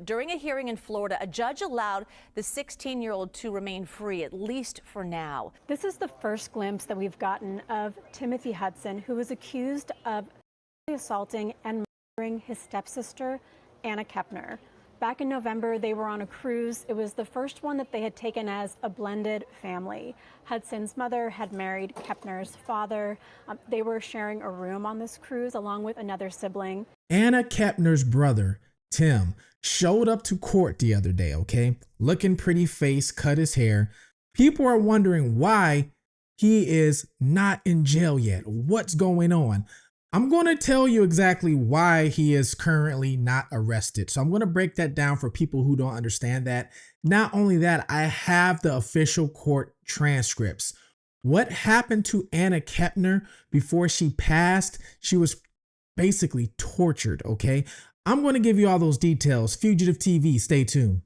During a hearing in Florida, a judge allowed the 16-year-old to remain free, at least for now. This is the first glimpse that we've gotten of Timothy Hudson, who was accused of assaulting and murdering his stepsister, Anna Kepner. Back in November, they were on a cruise. It was the first one that they had taken as a blended family. Hudson's mother had married Kepner's father. They were sharing a room on this cruise along with another sibling. Anna Kepner's brother, Tim, showed up to court the other day, okay? Looking pretty face, cut his hair. People are wondering why he is not in jail yet. What's going on? I'm going to tell you exactly why he is currently not arrested. So I'm going to break that down for people who don't understand that. Not only that, I have the official court transcripts. What happened to Anna Kepner before she passed? She was basically tortured, okay? I'm going to give you all those details. Fugitive TV, stay tuned.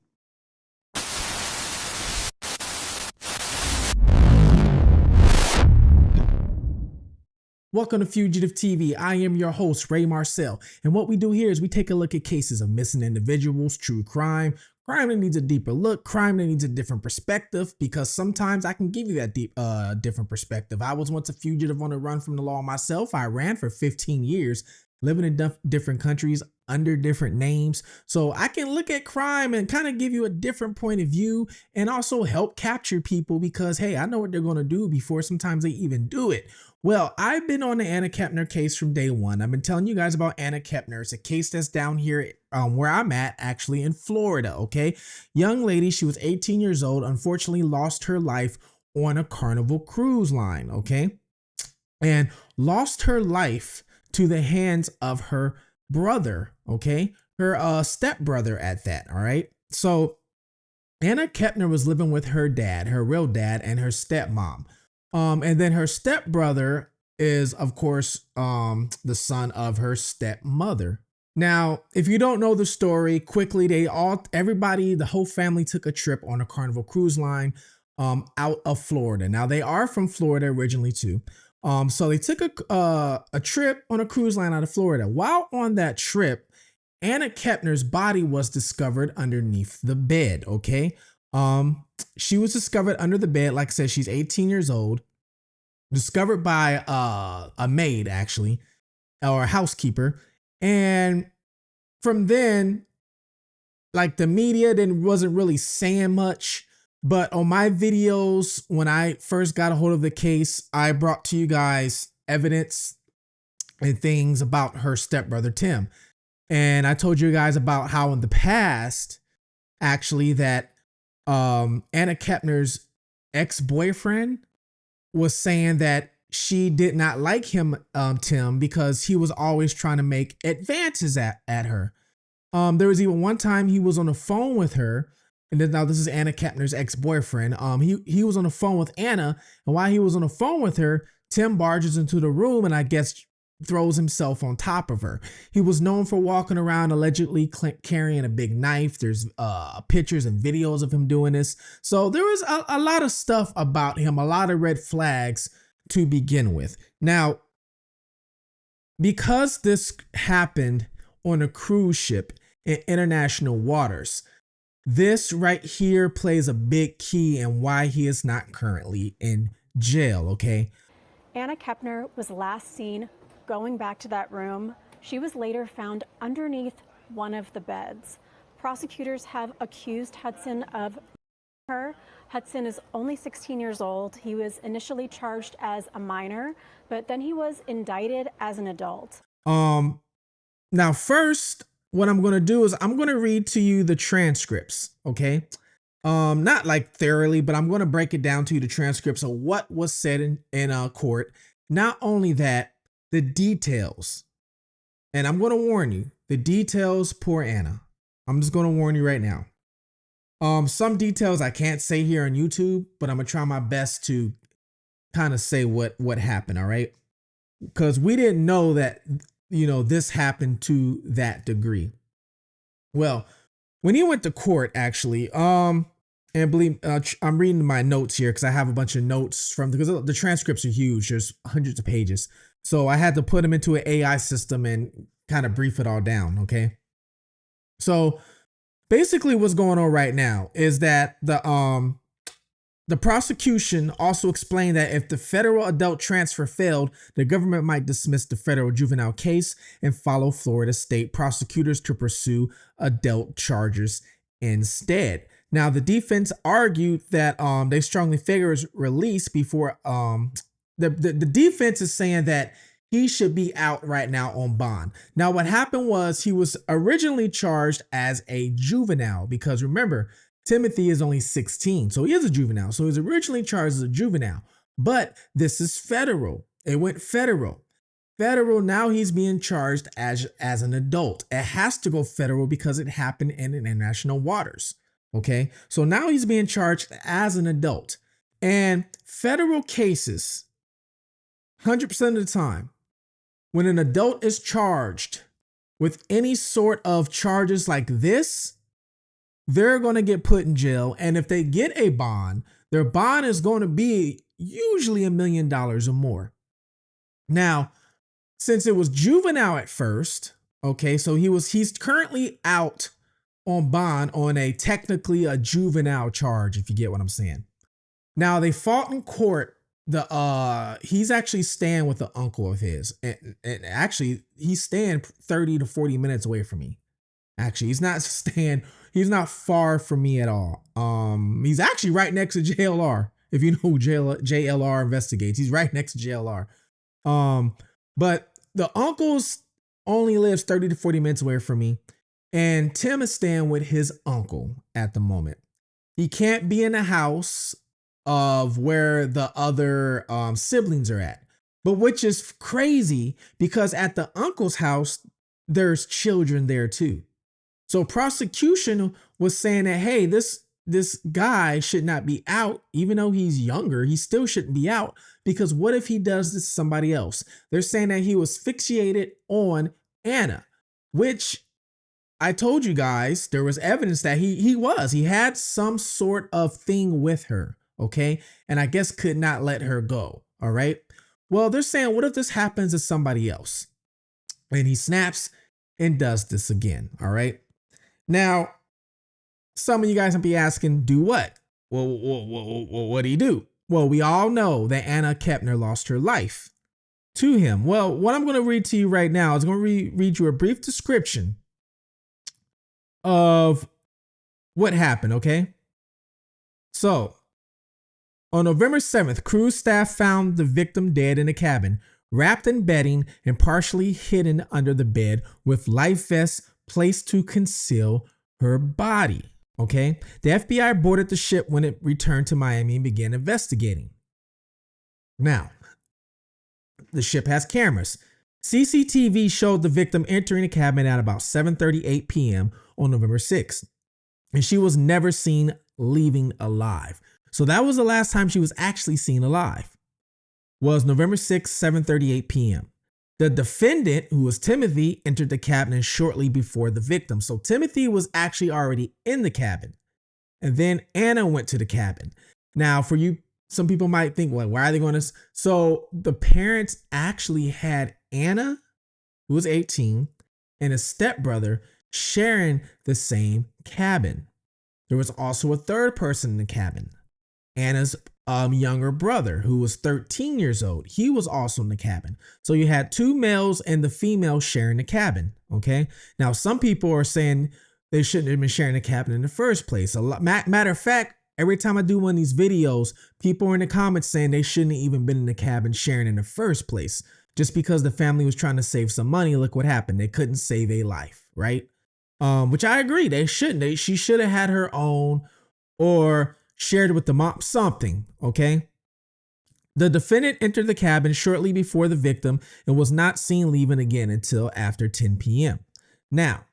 Welcome to Fugitive TV. I am your host, Ray Marcel. And what we do here is we take a look at cases of missing individuals, true crime that needs a deeper look, crime that needs a different perspective, because sometimes I can give you that different perspective. I was once a fugitive on the run from the law myself. I ran for 15 years, living in different countries under different names. So I can look at crime and kind of give you a different point of view and also help capture people because, hey, I know what they're going to do before sometimes they even do it. Well, I've been on the Anna Kepner case from day one. I've been telling you guys about Anna Kepner. It's a case that's down here where I'm at, actually in Florida, okay? Young lady, she was 18 years old, unfortunately lost her life on a Carnival cruise line, okay? And lost her life to the hands of her brother, okay? Her stepbrother at that, all right? So Anna Kepner was living with her dad, her real dad, and her stepmom. And then her stepbrother is, of course, the son of her stepmother. Now, if you don't know the story, quickly, the whole family took a trip on a Carnival cruise line out of Florida. Now, they are from Florida originally too. So they took a trip on a cruise line out of Florida. While on that trip, Anna Kepner's body was discovered underneath the bed, okay? She was discovered under the bed. Like I said, she's 18 years old, discovered by a maid, actually, or a housekeeper. And from then, like, the media wasn't really saying much. But on my videos, when I first got a hold of the case, I brought to you guys evidence and things about her stepbrother, Tim. And I told you guys about how in the past, actually, that Anna Kepner's ex-boyfriend was saying that she did not like him, Tim, because he was always trying to make advances at her. There was even one time he was on the phone with her. And then now this is Anna Kepner's ex-boyfriend. He was on the phone with Anna, and while he was on the phone with her, Tim barges into the room and I guess throws himself on top of her. He was known for walking around allegedly carrying a big knife. There's pictures and videos of him doing this. So there was a lot of stuff about him, a lot of red flags to begin with. Now, because this happened on a cruise ship in international waters, this right here plays a big key in why he is not currently in jail, okay? Anna Kepner was last seen going back to that room. She was later found underneath one of the beds. Prosecutors have accused Hudson of her. Hudson is only 16 years old. He was initially charged as a minor, but then he was indicted as an adult. Now first, what I'm going to do is I'm going to read to you the transcripts, okay? Not like thoroughly, but I'm going to break it down to you, the transcripts of what was said in court. Not only that, the details. And I'm going to warn you, the details, poor Anna. I'm just going to warn you right now. Some details I can't say here on YouTube, but I'm going to try my best to kind of say what happened, all right? Because we didn't know that, you know, this happened to that degree. Well, when he went to court, actually, and believe I'm reading my notes here because I have a bunch of notes because the transcripts are huge. There's hundreds of pages. So I had to put them into an AI system and kind of brief it all down. Okay. So basically what's going on right now is that the prosecution also explained that if the federal adult transfer failed, the government might dismiss the federal juvenile case and follow Florida state prosecutors to pursue adult charges instead. Now, the defense argued that they strongly favor his release before the defense is saying that he should be out right now on bond. Now, what happened was he was originally charged as a juvenile because remember, Timothy is only 16, so he is a juvenile. So he was originally charged as a juvenile, but this is federal. It went federal. Federal, now he's being charged as an adult. It has to go federal because it happened in international waters. Okay, so now he's being charged as an adult. And federal cases, 100% of the time, when an adult is charged with any sort of charges like this, they're going to get put in jail. And if they get a bond, their bond is going to be usually $1 million or more. Now, since it was juvenile at first, okay, so he's currently out on bond on technically a juvenile charge, if you get what I'm saying. Now, they fought in court. He's actually staying with an uncle of his. And actually, he's staying 30 to 40 minutes away from me. Actually, he's not far from me at all. He's actually right next to JLR. If you know who JLR investigates, he's right next to JLR. But the uncle's only lives 30 to 40 minutes away from me. And Tim is staying with his uncle at the moment. He can't be in the house of where the other siblings are at, but which is crazy because at the uncle's house, there's children there too. So prosecution was saying that, hey, this guy should not be out, even though he's younger, he still shouldn't be out because what if he does this to somebody else? They're saying that he was fixated on Anna, which I told you guys, there was evidence that he had some sort of thing with her. Okay. And I guess could not let her go. All right. Well, they're saying, what if this happens to somebody else? And he snaps and does this again. All right. Now, some of you guys will be asking, do what? Well, what do you do? Well, we all know that Anna Kepner lost her life to him. Well, what I'm going to read to you right now is going to read you a brief description of what happened. Okay. So on November 7th, crew staff found the victim dead in a cabin, wrapped in bedding and partially hidden under the bed with life vests placed to conceal her body. Okay. The FBI boarded the ship when it returned to Miami and began investigating. Now, the ship has cameras. CCTV showed the victim entering the cabin at about 7:38 p.m. on November 6th, and she was never seen leaving alive. So that was the last time she was actually seen alive, was November 6th, 7:38 p.m. The defendant, who was Timothy, entered the cabin shortly before the victim. So Timothy was actually already in the cabin. And then Anna went to the cabin. Now, for you, some people might think, well, why are they going to? So the parents actually had Anna, who was 18, and a stepbrother sharing the same cabin. There was also a third person in the cabin, Anna's younger brother, who was 13 years old. He was also in the cabin. So you had two males and the female sharing the cabin. Okay. Now, some people are saying they shouldn't have been sharing the cabin in the first place. Matter of fact, every time I do one of these videos, people are in the comments saying they shouldn't have even been in the cabin sharing in the first place. Just because the family was trying to save some money, look what happened. They couldn't save a life, right? Which I agree. They shouldn't. She should have had her own or shared with the mom, something, okay? The defendant entered the cabin shortly before the victim and was not seen leaving again until after 10 p.m. Now,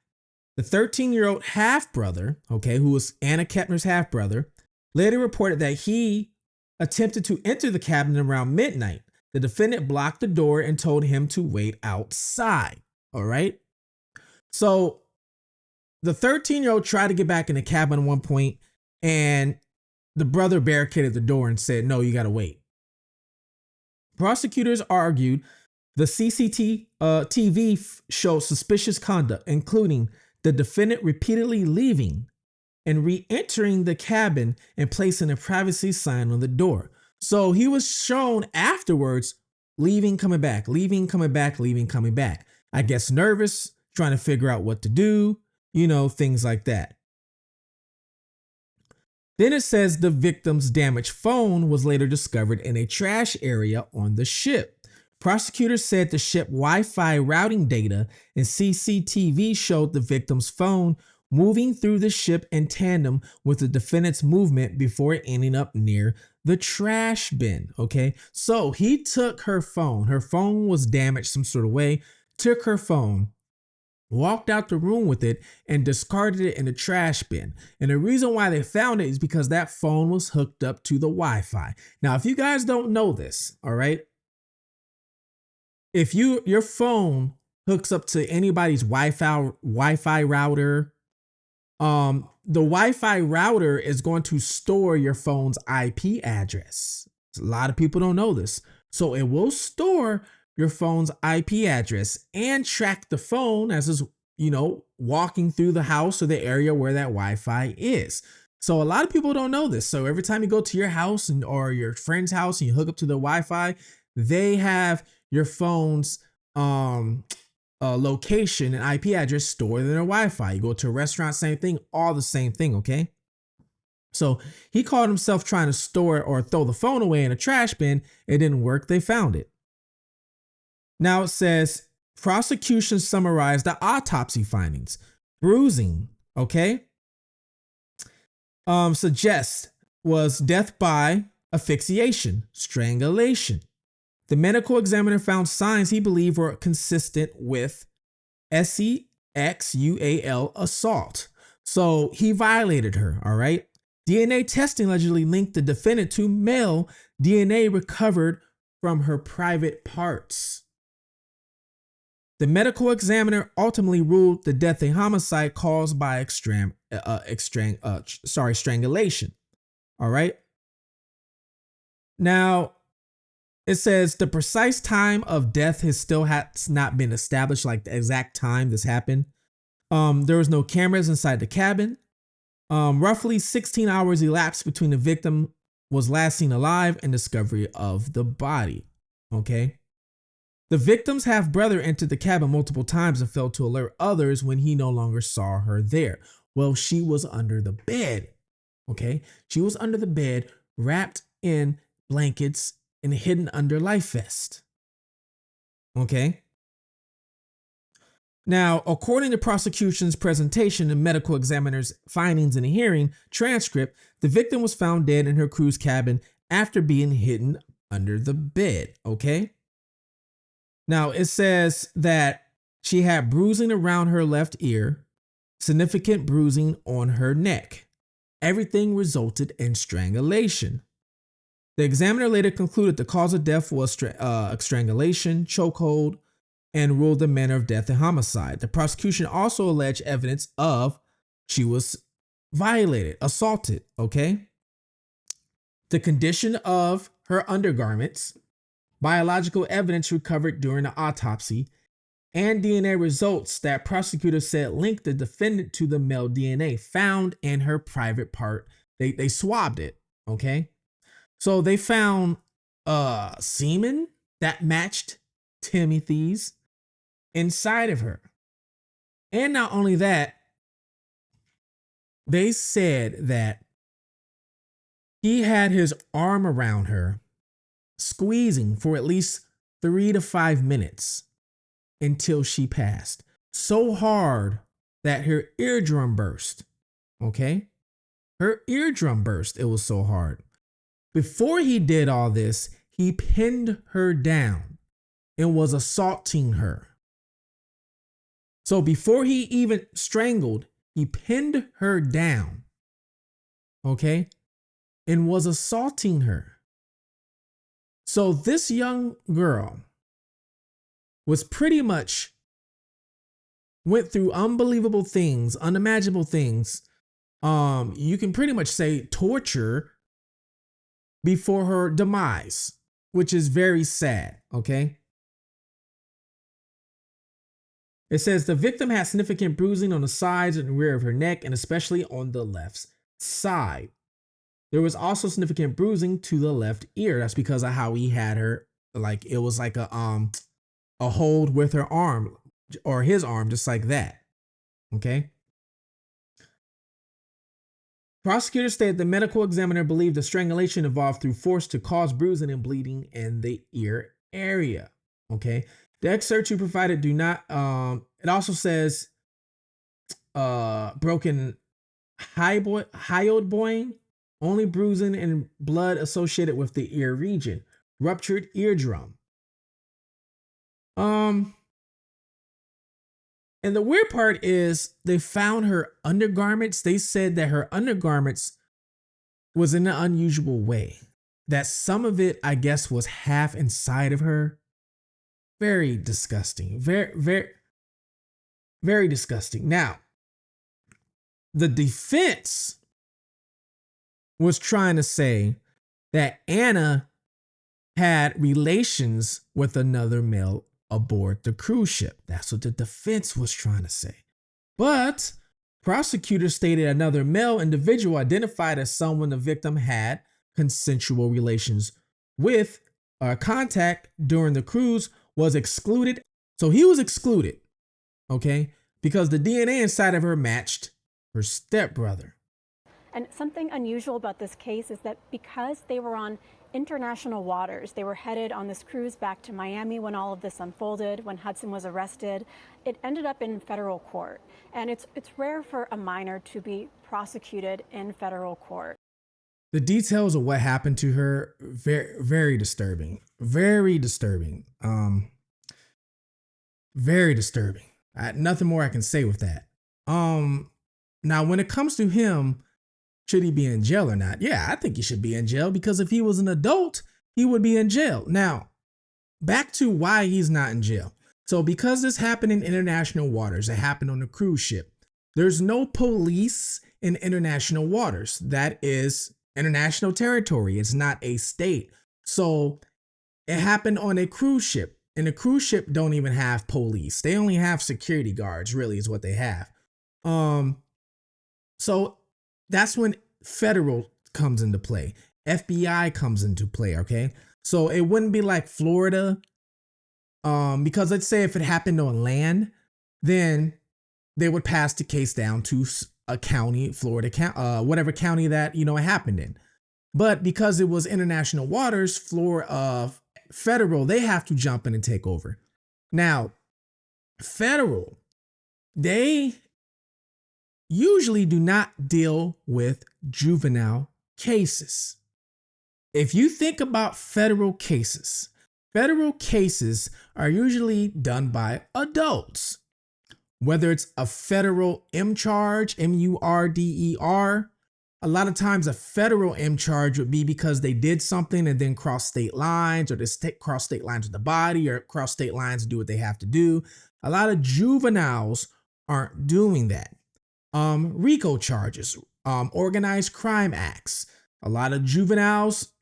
the 13-year-old half-brother, okay, who was Anna Kepner's half-brother, later reported that he attempted to enter the cabin around midnight. The defendant blocked the door and told him to wait outside, all right? So the 13-year-old tried to get back in the cabin at one point, and the brother barricaded the door and said, no, you got to wait. Prosecutors argued the CCTV showed suspicious conduct, including the defendant repeatedly leaving and re-entering the cabin and placing a privacy sign on the door. So he was shown afterwards leaving, coming back, leaving, coming back, leaving, coming back. I guess nervous, trying to figure out what to do, things like that. Then it says the victim's damaged phone was later discovered in a trash area on the ship. Prosecutors said the ship Wi-Fi routing data and CCTV showed the victim's phone moving through the ship in tandem with the defendant's movement before ending up near the trash bin. Okay, so he took her phone. Her phone was damaged some sort of way, took her phone, walked out the room with it, and discarded it in the trash bin. And the reason why they found it is because that phone was hooked up to the Wi-Fi. Now, if you guys don't know this, all right, if your phone hooks up to anybody's Wi-Fi router, the Wi-Fi router is going to store your phone's IP address. A lot of people don't know this. So it will store your phone's IP address and track the phone as it's, walking through the house or the area where that Wi-Fi is. So a lot of people don't know this. So every time you go to your house or your friend's house and you hook up to the Wi-Fi, they have your phone's location and IP address stored in their Wi-Fi. You go to a restaurant, same thing, all the same thing, okay? So he caught himself trying to store or throw the phone away in a trash bin. It didn't work. They found it. Now it says prosecution summarized the autopsy findings. Bruising, okay? Suggests was death by asphyxiation, strangulation. The medical examiner found signs he believed were consistent with sexual assault. So he violated her, all right? DNA testing allegedly linked the defendant to male DNA recovered from her private parts. The medical examiner ultimately ruled the death a homicide caused by strangulation. All right. Now, it says the precise time of death has not been established, like the exact time this happened. There was no cameras inside the cabin. Roughly 16 hours elapsed between the victim was last seen alive and discovery of the body. Okay. The victim's half-brother entered the cabin multiple times and failed to alert others when he no longer saw her there. Well, she was under the bed. Okay. She was under the bed, wrapped in blankets and hidden under life vest. Okay. Now, according to prosecution's presentation and medical examiner's findings in a hearing transcript, the victim was found dead in her crew's cabin after being hidden under the bed. Okay. Now, it says that she had bruising around her left ear, significant bruising on her neck. Everything resulted in strangulation. The examiner later concluded the cause of death was strangulation, chokehold, and ruled the manner of death a homicide. The prosecution also alleged evidence of she was violated, assaulted, okay? The condition of her undergarments, biological evidence recovered during the autopsy, and DNA results that prosecutors said linked the defendant to the male DNA found in her private part. They swabbed it, okay? So they found semen that matched Timothy's inside of her. And not only that, they said that he had his arm around her, squeezing for at least 3 to 5 minutes until she passed. So hard that her eardrum burst. Okay? Her eardrum burst. It was so hard. Before he did all this, he pinned her down and was assaulting her. So before he even strangled, he pinned her down. Okay? And was assaulting her. So this young girl was pretty much went through unbelievable things, unimaginable things. You can pretty much say torture before her demise, which is very sad, okay? It says the victim had significant bruising on the sides and rear of her neck, and especially on the left side. There was also significant bruising to the left ear. That's because of how he had her, like it was like a hold with her arm or his arm, just like that. Okay. Prosecutors stated the medical examiner believed the strangulation involved through force to cause bruising and bleeding in the ear area. Okay. The excerpts you provided do not, it also says broken hyoid bone, only bruising and blood associated with the ear region, ruptured eardrum. And the weird part is they found her undergarments. They said that her undergarments was in an unusual way. That some of it, I guess, was half inside of her. Very disgusting. Very, very, very disgusting. Now, the defense was trying to say that Anna had relations with another male aboard the cruise ship. That's what the defense was trying to say. But prosecutors stated another male individual identified as someone the victim had consensual relations with contact during the cruise was excluded. So he was excluded, okay, because the DNA inside of her matched her stepbrother. And something unusual about this case is that because they were on international waters, they were headed on this cruise back to Miami when all of this unfolded, when Hudson was arrested, it ended up in federal court. And it's rare for a minor to be prosecuted in federal court. The details of what happened to her, very, very disturbing. Very disturbing. Very disturbing. Nothing more I can say with that. Now, when it comes to him, should he be in jail or not? Yeah, I think he should be in jail because if he was an adult, he would be in jail. Now, back to why he's not in jail. So because this happened in international waters, it happened on a cruise ship. There's no police in international waters. That is international territory. It's not a state. So it happened on a cruise ship. And a cruise ship don't even have police. They only have security guards, really, is what they have. So that's when federal comes into play. FBI comes into play, okay? So it wouldn't be like Florida, because let's say if it happened on land, then they would pass the case down to a county, Florida, whatever county that, it happened in. But because it was international waters, federal, they have to jump in and take over. Now, federal, they usually do not deal with juvenile cases. If you think about federal cases are usually done by adults. Whether it's a federal M charge, M-U-R-D-E-R, a lot of times a federal M charge would be because they did something and then cross state lines, or they cross state lines with the body, or cross state lines to do what they have to do. A lot of juveniles aren't doing that. RICO charges, organized crime acts. A lot of juveniles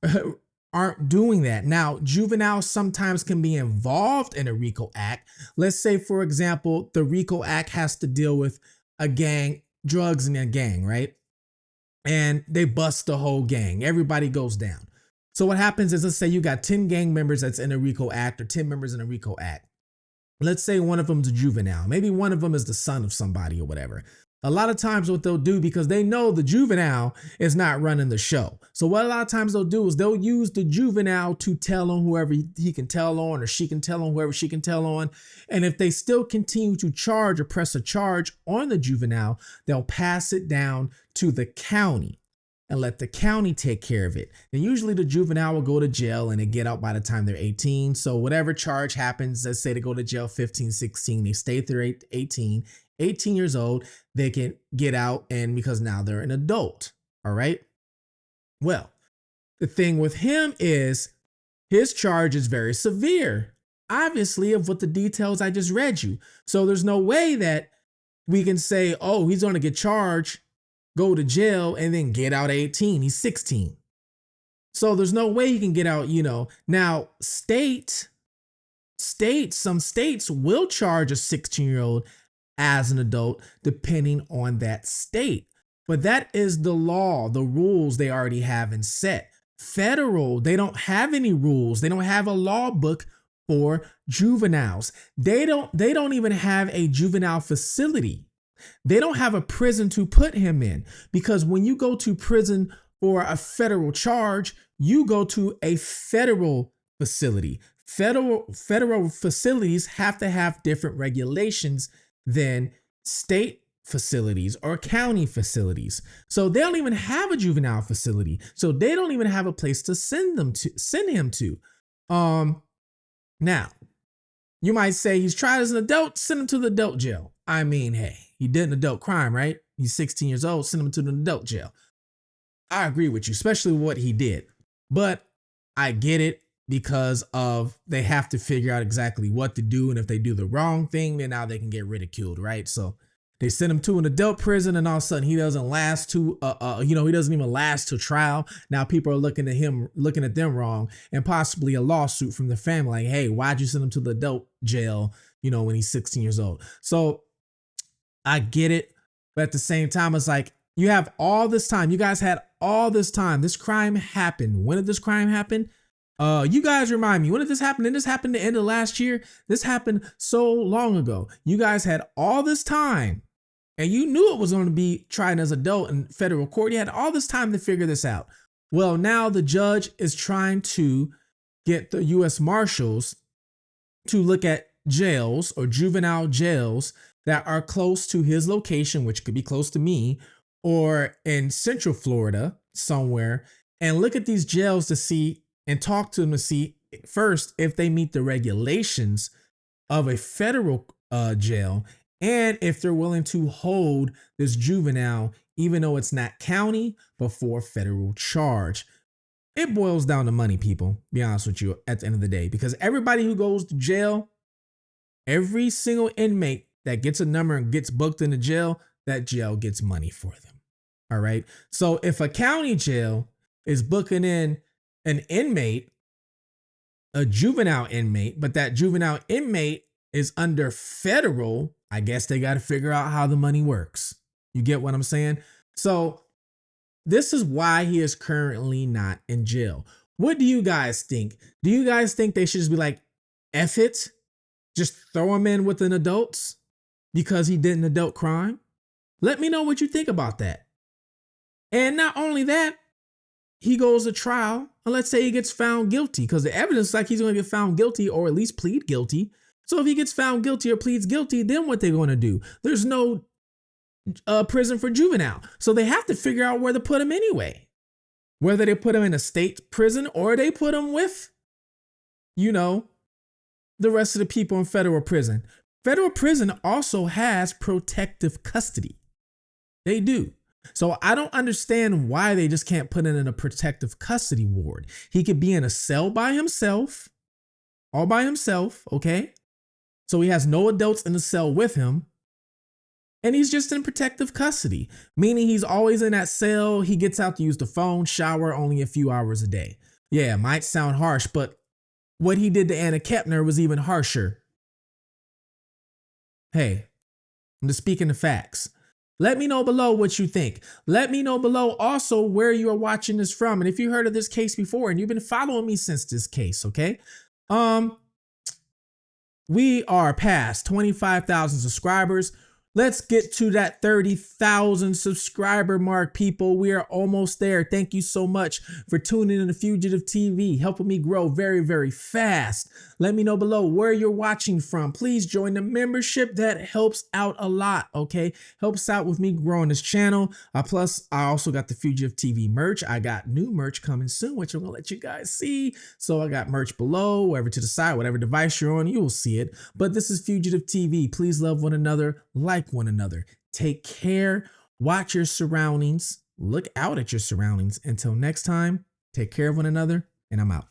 aren't doing that. Now, juveniles sometimes can be involved in a RICO act. Let's say, for example, the RICO act has to deal with a gang, drugs in a gang, right? And they bust the whole gang. Everybody goes down. So what happens is, let's say you got 10 gang members that's in a RICO act, or 10 members in a RICO act. Let's say one of them's a juvenile. Maybe one of them is the son of somebody or whatever. A lot of times what they'll do, because they know the juvenile is not running the show. So what a lot of times they'll do is they'll use the juvenile to tell on whoever he can tell on, or she can tell on whoever she can tell on. And if they still continue to charge or press a charge on the juvenile, they'll pass it down to the county and let the county take care of it. And usually the juvenile will go to jail and they get out by the time they're 18. So whatever charge happens, let's say they go to jail 15, 16, they stay through 18 years old, they can get out, and because now they're an adult. All right. Well, the thing with him is his charge is very severe, obviously, of what the details I just read you. So there's no way that we can say, oh, he's going to get charged, go to jail, and then get out at 18. He's 16. So there's no way he can get out, Now, state some states will charge a 16-year-old as an adult depending on that state. But that is the law, the rules they already have in set. Federal, they don't have any rules. They don't have a law book for juveniles. They don't even have a juvenile facility. They don't have a prison to put him in, because when you go to prison for a federal charge, you go to a federal facility. Federal facilities have to have different regulations than state facilities or county facilities. So they don't even have a juvenile facility. So they don't even have a place to send him to. Now, you might say he's tried as an adult, send him to the adult jail. I mean, hey, he did an adult crime, right? He's 16 years old, send him to the adult jail. I agree with you, especially what he did. But I get it, because of they have to figure out exactly what to do. And if they do the wrong thing, then now they can get ridiculed, right? So they send him to an adult prison, and all of a sudden he doesn't last to, he doesn't even last to trial. Now people are looking at them wrong, and possibly a lawsuit from the family. Like, hey, why'd you send him to the adult jail, when he's 16 years old? So I get it. But at the same time, it's like, you have all this time. You guys had all this time. This crime happened. When did this crime happen? You guys remind me, when did this happen? Didn't this happen the end of last year? This happened so long ago. You guys had all this time, and you knew it was going to be tried as adult in federal court. You had all this time to figure this out. Well, now the judge is trying to get the U.S. Marshals to look at jails or juvenile jails that are close to his location, which could be close to me, or in Central Florida somewhere, and look at these jails to see and talk to them to see first if they meet the regulations of a federal jail, and if they're willing to hold this juvenile, even though it's not county, before federal charge. It boils down to money, people, be honest with you, at the end of the day, because everybody who goes to jail, every single inmate that gets a number and gets booked into jail, that jail gets money for them. All right. So if a county jail is booking in an inmate, a juvenile inmate, but that juvenile inmate is under federal, I guess they got to figure out how the money works. You get what I'm saying? So this is why he is currently not in jail. What do you guys think? Do you guys think they should just be like, F it, just throw him in with an adults because he did an adult crime? Let me know what you think about that. And not only that, he goes to trial, and let's say he gets found guilty, because the evidence is like he's going to get found guilty or at least plead guilty. So if he gets found guilty or pleads guilty, then what they're going to do? There's no prison for juvenile. So they have to figure out where to put him anyway. Whether they put him in a state prison or they put him with, the rest of the people in federal prison. Federal prison also has protective custody. They do. So I don't understand why they just can't put him in a protective custody ward. He could be in a cell by himself, all by himself, okay? So he has no adults in the cell with him. And he's just in protective custody, meaning he's always in that cell. He gets out to use the phone, shower only a few hours a day. Yeah, it might sound harsh, but what he did to Anna Kepner was even harsher. Hey, I'm just speaking the facts. Let me know below what you think. Let me know below also where you are watching this from. And if you heard of this case before and you've been following me since this case, okay? We are past 25,000 subscribers. Let's get to that 30,000 subscriber mark, people. We are almost there. Thank you so much for tuning in to Fugitive TV, helping me grow very, very fast. Let me know below where you're watching from. Please join the membership. That helps out a lot, okay? Helps out with me growing this channel. Plus, I also got the Fugitive TV merch. I got new merch coming soon, which I'm going to let you guys see. So I got merch below, wherever to the side, whatever device you're on, you will see it. But this is Fugitive TV. Please love one another, like one another. Take care. Watch your surroundings. Look out at your surroundings. Until next time, take care of one another, and I'm out.